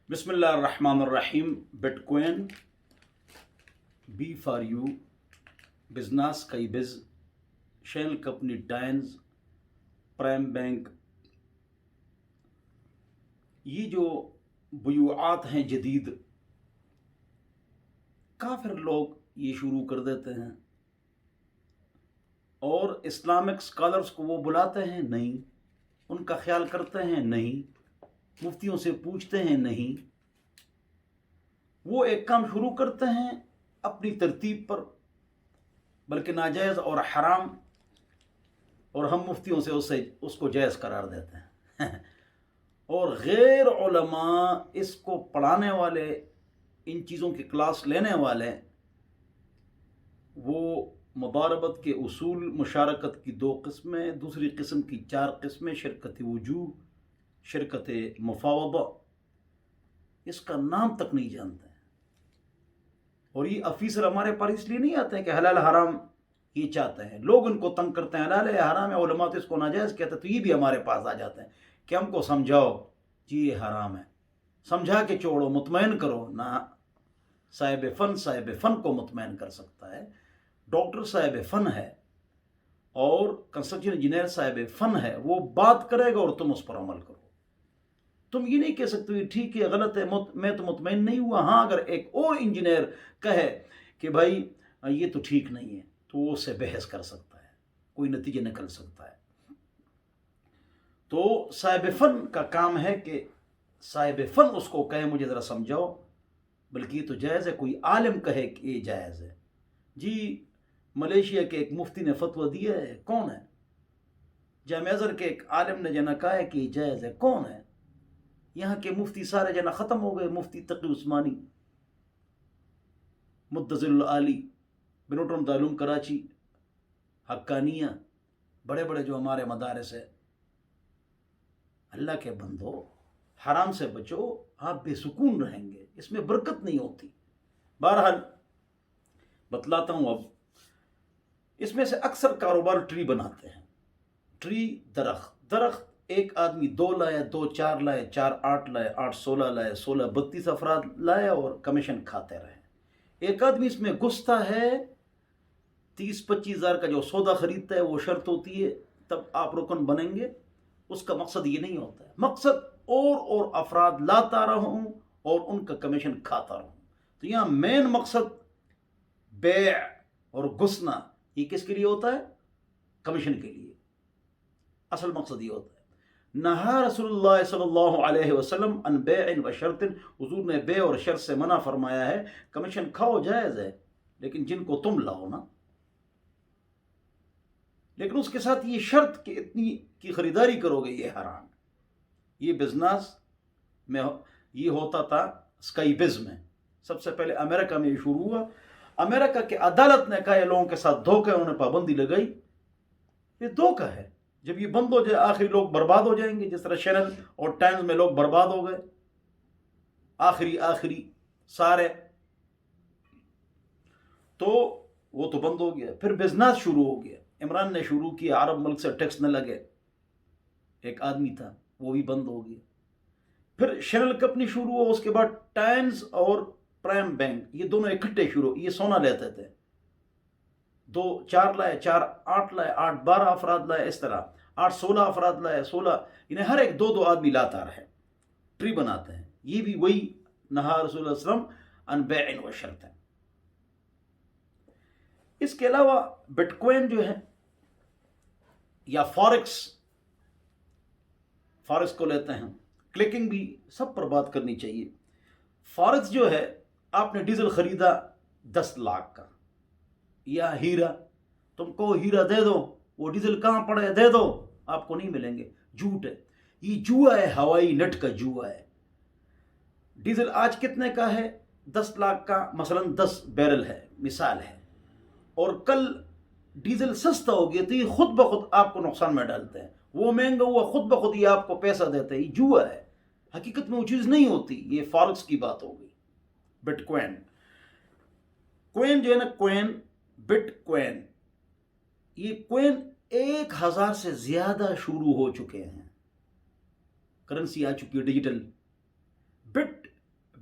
بسم اللہ الرحمن الرحیم. بٹ کوین بی فار یو بزنس کئی بز شیل کمپنی ٹائنز پرائم بینک. یہ جو بیوعات ہیں جدید، کافر لوگ یہ شروع کر دیتے ہیں اور اسلامک اسکالرس کو وہ بلاتے ہیں نہیں، ان کا خیال کرتے ہیں نہیں، مفتیوں سے پوچھتے ہیں نہیں. وہ ایک کام شروع کرتے ہیں اپنی ترتیب پر، بلکہ ناجائز اور حرام، اور ہم مفتیوں سے اس کو جائز قرار دیتے ہیں. اور غیر علماء اس کو پڑھانے والے، ان چیزوں کی کلاس لینے والے، وہ مضاربت کے اصول، مشارکت کی 2 قسمیں، دوسری قسم کی 4 قسمیں، شرکت وجوہ، شرکت مفاوضہ، اس کا نام تک نہیں جانتے ہیں. اور یہ افیسر ہمارے پاس اس لیے نہیں آتے ہیں کہ حلال حرام یہ چاہتے ہیں، لوگ ان کو تنگ کرتے ہیں، حلال ہے حرام ہے، علماء تو اس کو ناجائز کہتے ہیں، تو یہ بھی ہمارے پاس آ جاتے ہیں کہ ہم کو سمجھاؤ جی یہ حرام ہے، سمجھا کے چھوڑو، مطمئن کرو. نہ صاحب فن کو مطمئن کر سکتا ہے. ڈاکٹر صاحب فن ہے اور کنسٹرکشن انجینئر صاحب فن ہے، وہ بات کرے گا اور تم اس پر عمل کرو. تم یہ نہیں کہہ سکتے ٹھیک ہے غلط ہے، میں تو مطمئن نہیں ہوا. ہاں اگر ایک اور انجینئر کہے کہ بھائی یہ تو ٹھیک نہیں ہے، تو وہ اس سے بحث کر سکتا ہے، کوئی نتیجہ نکل سکتا ہے. تو صاحب فن کا کام ہے کہ صاحب فن اس کو کہے مجھے ذرا سمجھاؤ، بلکہ یہ تو جائز ہے. کوئی عالم کہے کہ یہ جائز ہے. جی ملیشیا کے ایک مفتی نے فتویٰ دیا ہے، کون ہے؟ جامعہ ازہر کے ایک عالم نے جنا کہا ہے کہ یہ جائز ہے، کون ہے؟ یہاں کے مفتی سارے جنا ختم ہو گئے. مفتی تقی عثمانی، مدظر العالی، بنوٹن دارالعلوم کراچی، حقانیہ، بڑے بڑے جو ہمارے مدارس ہیں. اللہ کے بندو، حرام سے بچو، آپ بے سکون رہیں گے، اس میں برکت نہیں ہوتی. بہرحال بتلاتا ہوں. اب اس میں سے اکثر کاروبار ٹری بناتے ہیں. ٹری درخت ایک آدمی 2 لائے، 2 4 لائے، 4 8 لائے، 8 16 لائے، 16 32 افراد لائے اور کمیشن کھاتے رہے. ایک آدمی اس میں گھستا ہے، 30-25 ہزار کا جو سودا خریدتا ہے، وہ شرط ہوتی ہے تب آپ رکن بنیں گے. اس کا مقصد یہ نہیں ہوتا ہے، مقصد اور افراد لاتا رہوں اور ان کا کمیشن کھاتا رہوں. تو یہاں مین مقصد بیع اور گھسنا، یہ کس کے لیے ہوتا ہے؟ کمیشن کے لیے. اصل مقصد یہ ہوتا ہے. نہا رسول اللہ صلی اللہ علیہ وسلم ان بیع و شرط، حضور نے بیع اور شرط سے منع فرمایا ہے. کمیشن کھاؤ جائز ہے، لیکن جن کو تم لاؤ نا. لیکن اس کے ساتھ یہ شرط کہ اتنی کی خریداری کرو گے، یہ حرام. یہ بزنس میں یہ ہوتا تھا اسکائی بز میں. سب سے پہلے امریکہ میں یہ شروع ہوا. امریکہ کے عدالت نے کہا یہ لوگوں کے ساتھ دھوکہ ہے، انہوں نے پابندی لگائی. یہ دھوکہ ہے. جب یہ بند ہو جائے آخری لوگ برباد ہو جائیں گے، جس طرح شینل اور ٹائمز میں لوگ برباد ہو گئے آخری سارے. تو وہ تو بند ہو گیا. پھر بزنس شروع ہو گیا. عمران نے شروع کیا، عرب ملک سے ٹیکس نہ لگے. ایک آدمی تھا، وہ بھی بند ہو گیا. پھر شینل کمپنی شروع ہوا. اس کے بعد ٹائمز اور پرائم بینک، یہ دونوں اکٹھے شروع. یہ سونا لیتے تھے، 2 4 لائے، 4 8 لائے، 8 12 افراد لائے، اس طرح 8 16 افراد لائے، 16، یعنی ہر ایک 2 آدمی لاتا رہے. ٹری بناتے ہیں. یہ بھی وہی نہا رسول اللہ صلی اللہ علیہ وسلم ان بیع و شرط ہے. اس کے علاوہ بٹ کوین جو ہے یا فارکس کو لیتے ہیں. کلکنگ بھی سب پر بات کرنی چاہیے. فارکس جو ہے، آپ نے ڈیزل خریدا 10 لاکھ کا یا ہیرا، تم کو ہیرا دے دو، وہ ڈیزل کہاں پڑے دے دو، آپ کو نہیں ملیں گے. جھوٹ ہے. یہ جوا ہے، ہوائی نٹ کا جوا ہے. ڈیزل آج کتنے کا ہے؟ 10 لاکھ کا مثلا 10 بیرل ہے، مثال ہے. اور کل ڈیزل سستا ہو گیا تو یہ خود بخود آپ کو نقصان میں ڈالتے ہیں. وہ مہنگا ہوا، خود بخود یہ آپ کو پیسہ دیتے ہیں. یہ جوا ہے. حقیقت میں وہ چیز نہیں ہوتی. یہ فارکس کی بات ہو گئی. بٹ کوین جو ہے نا، بٹ کوین، یہ کوین 1000 سے زیادہ شروع ہو چکے ہیں. کرنسی آ چکی ہے ڈیجیٹل. بٹ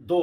2,